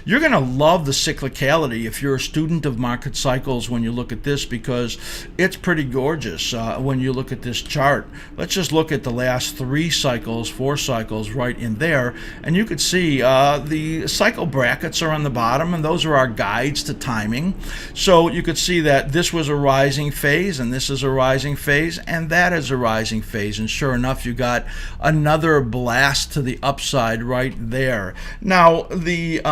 You're going to love the cyclicality if you're a student of market cycles when you look at this, because it's pretty gorgeous when you look at this chart. Let's just look at the last 3 cycles, 4 cycles right in there, and you could see the cycle brackets are on the bottom, and those are our guides to timing. So you could see that this was a rising phase, and this is a rising phase, and that is a rising phase, and sure enough, you got another blast to the upside right there. Now, the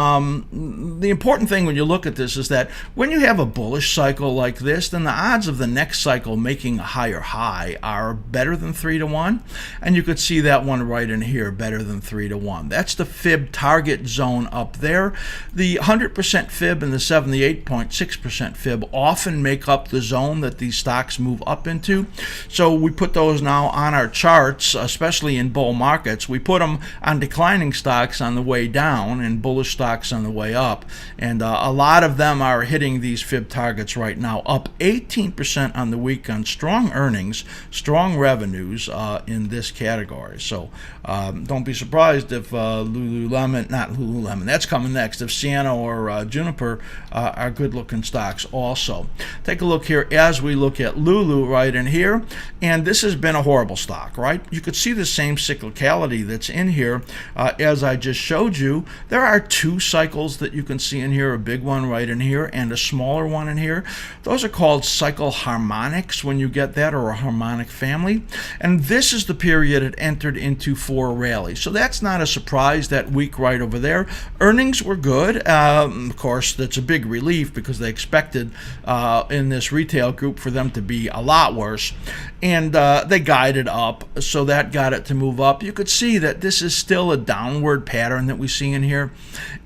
important thing when you look at this is that when you have a bullish cycle like this, then the odds of the next cycle making a higher high are better than 3 to 1, and you could see that one right in here, better than 3 to 1. That's the fib target zone up there. The 100% fib and the 78.6% fib often make up the zone that these stocks move up into. So we put those now on our charts, especially in bull markets. We put them on declining stocks on the way down and bullish stocks on the way up. And a lot of them are hitting these fib targets right now, up 18% on the week on strong earnings, strong revenues in this category. So don't be surprised if Lulu Lemon, not Lulu Lemon, that's coming next, if Ciena or Juniper are good looking stocks also. Take a look here as we look at Lulu right in here, and this has been a horrible stock, right? You could see the same cyclicality that's in here as I just showed you. There are 2 cycles that you can see in here, a big one right in here and a smaller one in here. Those are called cycle harmonics when you get that, or a harmonic family, and this is the period it entered into for a rally. So that's not a surprise, that week right over there. Earnings were good. Of course, that's a big relief because they expected in this retail group for them to be a lot worse, and they guided up, so that got it to move up. You could see that this is still a downward pattern that we see in here,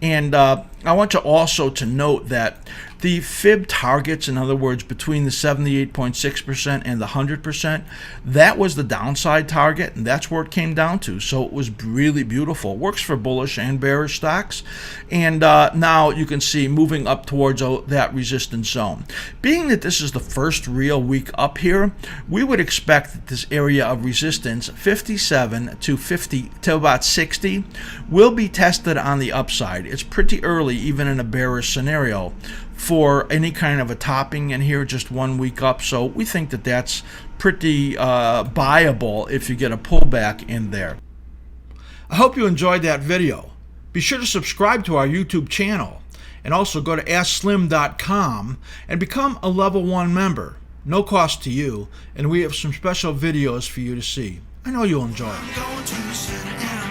and I want you also to note that the fib targets, in other words, between the 78.6% and the 100%, that was the downside target, and that's where it came down to. So it was really beautiful. Works for bullish and bearish stocks. And now you can see moving up towards that resistance zone. Being that this is the first real week up here, we would expect that this area of resistance, 57 to 50 to about 60, will be tested on the upside. It's pretty early, even in a bearish scenario, for any kind of a topping in here, just 1 week up. So we think that that's pretty buyable if you get a pullback in there. I hope you enjoyed that video. Be sure to subscribe to our YouTube channel, and also go to askSlim.com and become a level 1 member. No cost to you, and we have some special videos for you to see. I know you'll enjoy it.